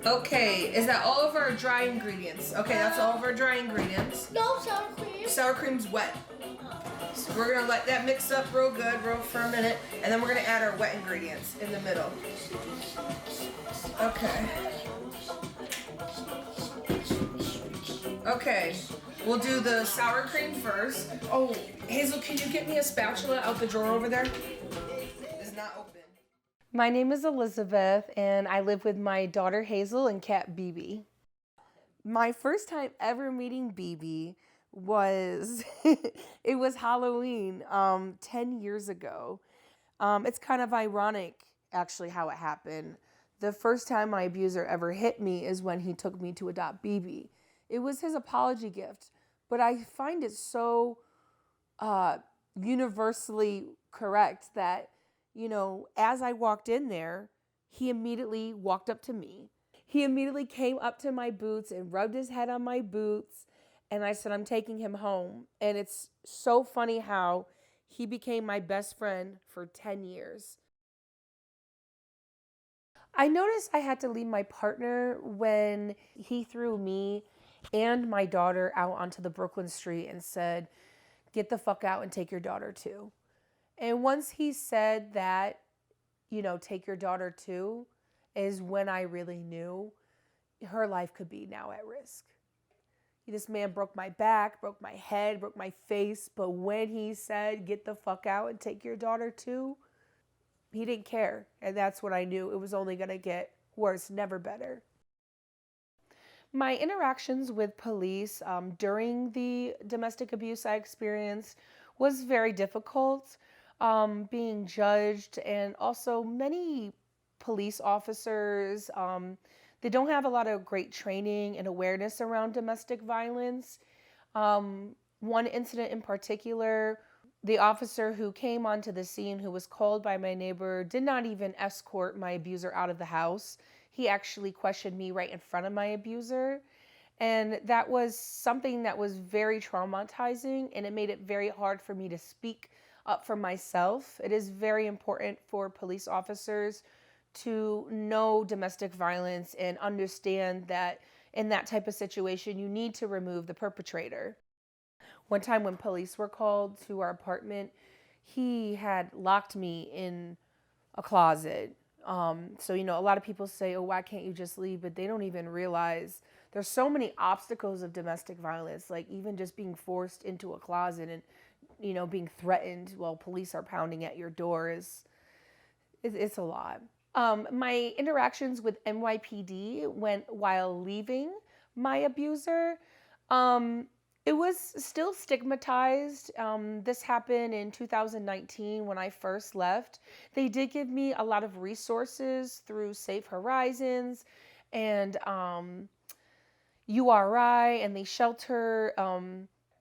Okay, is that all of our dry ingredients? Okay, that's all of our dry ingredients. No sour cream. Sour cream's wet. So we're gonna let that mix up real good, for a minute, and then we're gonna add our wet ingredients in the middle. Okay. Okay, we'll do the sour cream first. Oh, Hazel, can you get me a spatula out the drawer over there? It's not open. My name is Elizabeth, and I live with my daughter Hazel and cat Bebe. My first time ever meeting Bebe was it was Halloween 10 years ago. It's kind of ironic actually how it happened. The first time my abuser ever hit me is when he took me to adopt Bebe. It was his apology gift, but I find it so universally correct that, as I walked in there, he immediately walked up to me. He immediately came up to my boots and rubbed his head on my boots. And I said, I'm taking him home. And it's so funny how he became my best friend for 10 years. I noticed I had to leave my partner when he threw me and my daughter out onto the Brooklyn street and said, get the fuck out and take your daughter too. And once he said that, take your daughter too, is when I really knew her life could be now at risk. This man broke my back, broke my head, broke my face, but when he said, get the fuck out and take your daughter too, he didn't care. And that's when I knew it was only going to get worse, never better. My interactions with police during the domestic abuse I experienced was very difficult. Being judged, and also many police officers, they don't have a lot of great training and awareness around domestic violence. One incident in particular, the officer who came onto the scene, who was called by my neighbor, did not even escort my abuser out of the house. He actually questioned me right in front of my abuser. And that was something that was very traumatizing, and it made it very hard for me to speak up for myself. It is very important for police officers to know domestic violence and understand that in that type of situation, you need to remove the perpetrator. One time when police were called to our apartment, he had locked me in a closet. So, a lot of people say, oh, why can't you just leave? But they don't even realize there's so many obstacles of domestic violence, like even just being forced into a closet and, being threatened while police are pounding at your door it's a lot. My interactions with NYPD went while leaving my abuser. It was still stigmatized. This happened in 2019 when I first left. They did give me a lot of resources through Safe Horizons and URI and the shelter.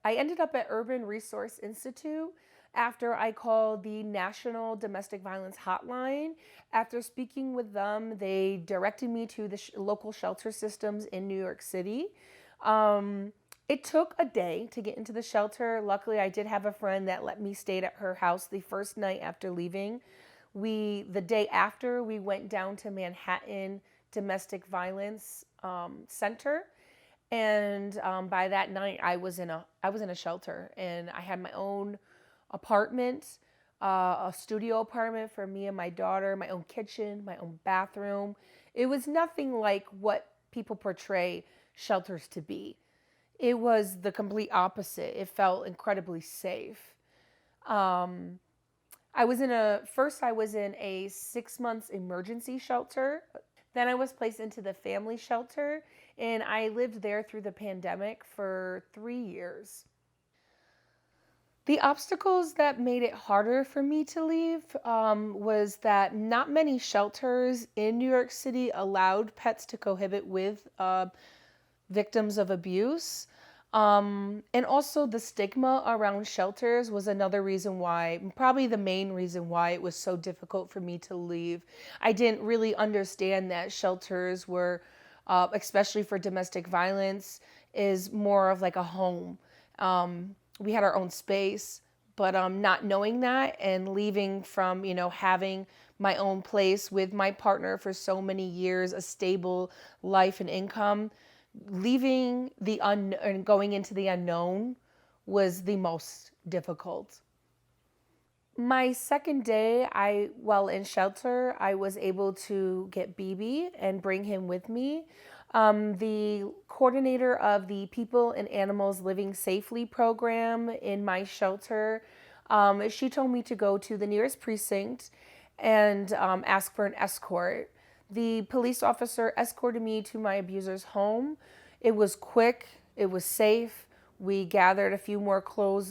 I ended up at Urban Resource Institute after I called the National Domestic Violence Hotline. After speaking with them, they directed me to the local shelter systems in New York City. It took a day to get into the shelter. Luckily, I did have a friend that let me stay at her house the first night after leaving. The day after, we went down to Manhattan Domestic Violence Center. And by that night, I was in a shelter, and I had my own apartment, a studio apartment for me and my daughter, my own kitchen, my own bathroom. It was nothing like what people portray shelters to be. It was the complete opposite. It felt incredibly safe. I was in a 6 months emergency shelter. Then I was placed into the family shelter, and I lived there through the pandemic for 3 years. The obstacles that made it harder for me to leave was that not many shelters in New York City allowed pets to cohabit with victims of abuse. And also the stigma around shelters was another reason why, probably the main reason why it was so difficult for me to leave. I didn't really understand that shelters were, especially for domestic violence, is more of like a home. We had our own space, but not knowing that and leaving from, having my own place with my partner for so many years, a stable life and income, leaving the and going into the unknown was the most difficult. My second day, while in shelter, I was able to get Bebe and bring him with me. The coordinator of the People and Animals Living Safely program in my shelter, she told me to go to the nearest precinct and ask for an escort. The police officer escorted me to my abuser's home. It was quick, it was safe. We gathered a few more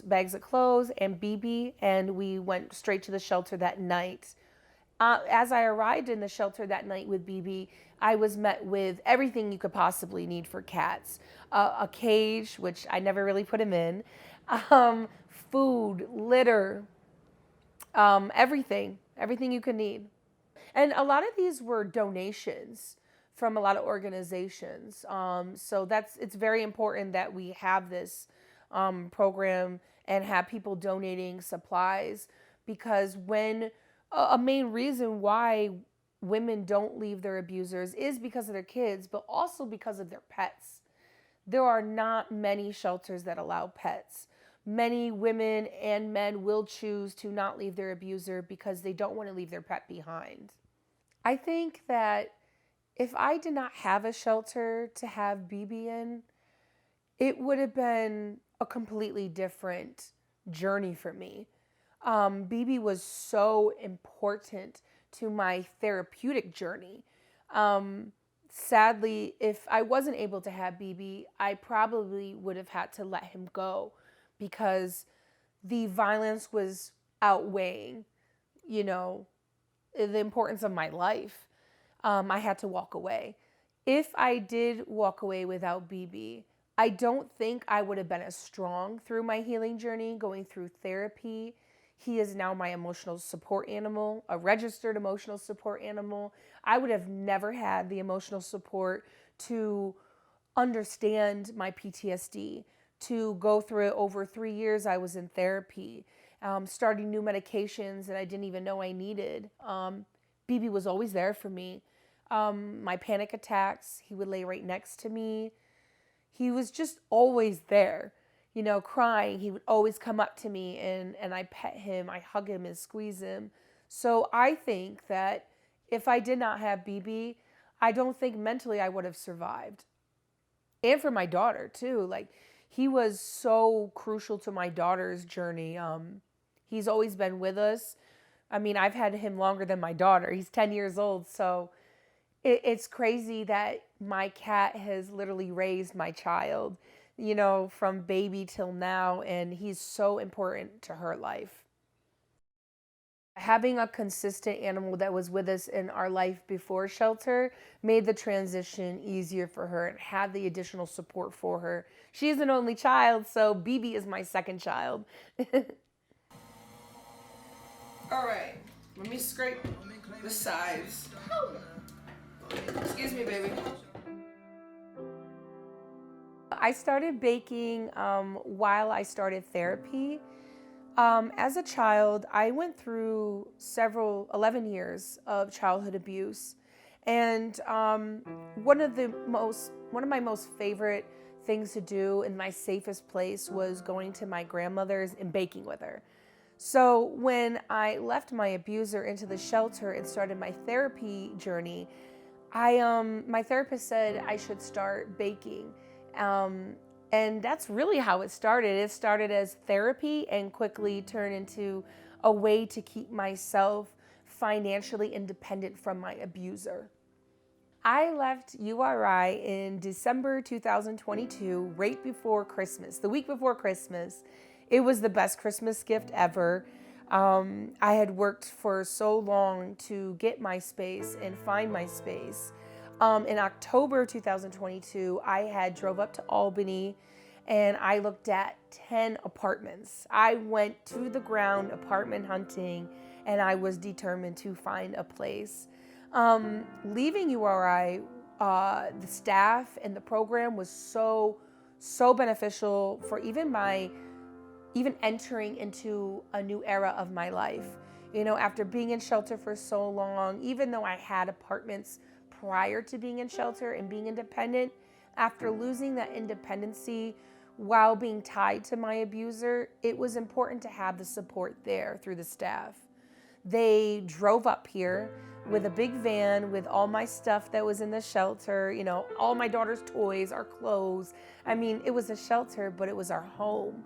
bags of clothes and Bebe, and we went straight to the shelter that night. As I arrived in the shelter that night with Bebe, I was met with everything you could possibly need for cats. A cage, which I never really put him in, food, litter, everything you could need. And a lot of these were donations from a lot of organizations. So it's very important that we have this program and have people donating supplies, because when a main reason why women don't leave their abusers is because of their kids, but also because of their pets. There are not many shelters that allow pets. Many women and men will choose to not leave their abuser because they don't want to leave their pet behind. I think that if I did not have a shelter to have Bebe in, it would have been a completely different journey for me. Bebe was so important to my therapeutic journey. Sadly, if I wasn't able to have Bebe, I probably would have had to let him go because the violence was outweighing, you know, the importance of my life. I had to walk away. If I did walk away without Bebe, I don't think I would have been as strong through my healing journey, going through therapy. He is now my emotional support animal, a registered emotional support animal. I would have never had the emotional support to understand my PTSD, to go through it. Over 3 years I was in therapy, starting new medications that I didn't even know I needed. Bebe was always there for me. My panic attacks, he would lay right next to me. He was just always there, you know, crying. He would always come up to me and I pet him, I hug him and squeeze him. So I think that if I did not have Bebe, I don't think mentally I would have survived. And for my daughter too. Like, he was so crucial to my daughter's journey. He's always been with us. I mean, I've had him longer than my daughter. He's 10 years old. So it's crazy that my cat has literally raised my child, you know, from baby till now. And he's so important to her life. Having a consistent animal that was with us in our life before shelter made the transition easier for her and had the additional support for her. She is an only child, so Bebe is my second child. All right, let me scrape the sides. Excuse me, baby. I started baking while I started therapy. As a child, I went through 11 years of childhood abuse. And one of my most favorite things to do in my safest place was going to my grandmother's and baking with her. So when I left my abuser into the shelter and started my therapy journey, my therapist said I should start baking. And that's really how it started. It started as therapy and quickly turned into a way to keep myself financially independent from my abuser. I left URI in December 2022, right before Christmas, the week before Christmas. It was the best Christmas gift ever. I had worked for so long to get my space and find my space. In October 2022, I had drove up to Albany and I looked at 10 apartments. I went to the ground apartment hunting and I was determined to find a place. Leaving URI, the staff and the program was so beneficial for even entering into a new era of my life. You know, after being in shelter for so long, even though I had apartments prior to being in shelter and being independent, after losing that independency while being tied to my abuser, it was important to have the support there through the staff. They drove up here with a big van with all my stuff that was in the shelter, you know, all my daughter's toys, our clothes. I mean, it was a shelter, but it was our home.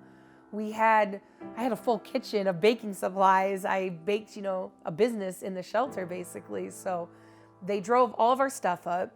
I had a full kitchen of baking supplies. I baked, you know, a business in the shelter basically. So they drove all of our stuff up,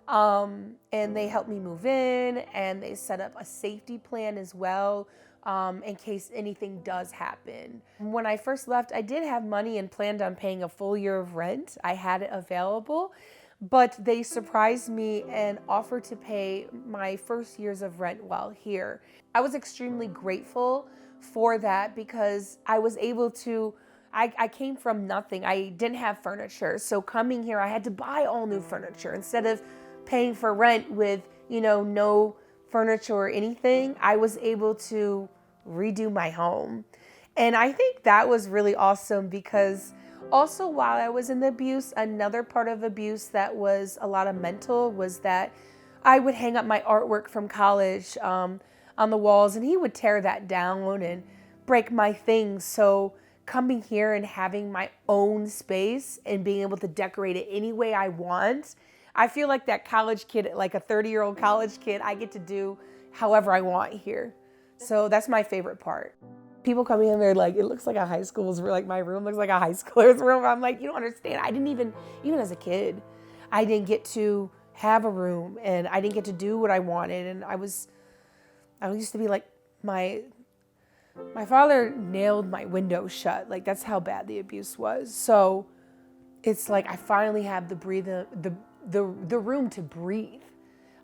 and they helped me move in, and they set up a safety plan as well, in case anything does happen. When I first left, I did have money and planned on paying a full year of rent. I had it available, but they surprised me and offered to pay my first years of rent while here. I was extremely grateful for that because I was able to, I came from nothing. I didn't have furniture. So coming here, I had to buy all new furniture instead of paying for rent with, you know, no furniture or anything. I was able to redo my home. And I think that was really awesome because also while I was in the abuse, another part of abuse that was a lot of mental was that I would hang up my artwork from college on the walls, and he would tear that down and break my things. So coming here and having my own space and being able to decorate it any way I want, I feel like that college kid, like a 30-year-old college kid, I get to do however I want here. So that's my favorite part. People come in, they're like, it looks like a high school's room, like my room looks like a high schooler's room. I'm like, you don't understand. I didn't even as a kid, I didn't get to have a room and I didn't get to do what I wanted. And I used to be like, my father nailed my window shut. Like that's how bad the abuse was. So it's like, I finally have the room to breathe.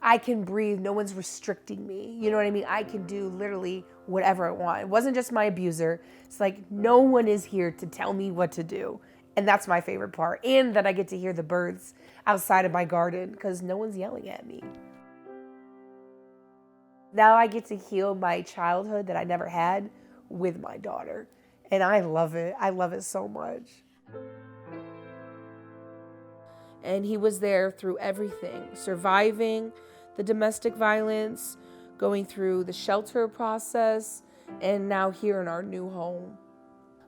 I can breathe. No one's restricting me. You know what I mean? I can do literally whatever I want. It wasn't just my abuser. It's like no one is here to tell me what to do. And that's my favorite part. And that I get to hear the birds outside of my garden because no one's yelling at me. Now I get to heal my childhood that I never had with my daughter. And I love it. I love it so much. And he was there through everything, surviving the domestic violence, going through the shelter process, and now here in our new home.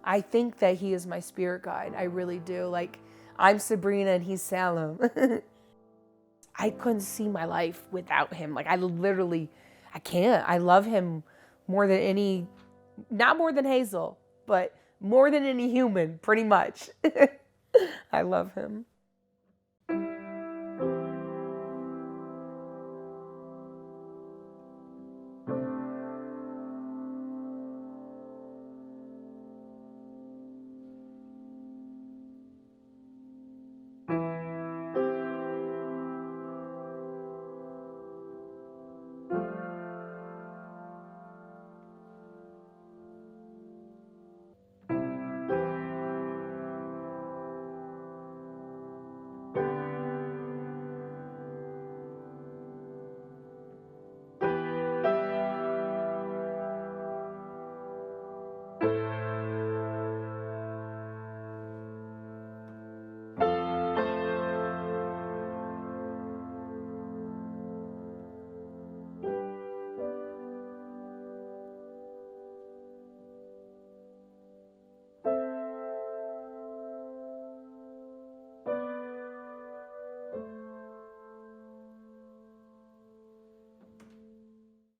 I think that he is my spirit guide. I really do. Like, I'm Sabrina and he's Salem. I couldn't see my life without him. Like, I can't. I love him more than not more than Hazel, but more than any human, pretty much. I love him.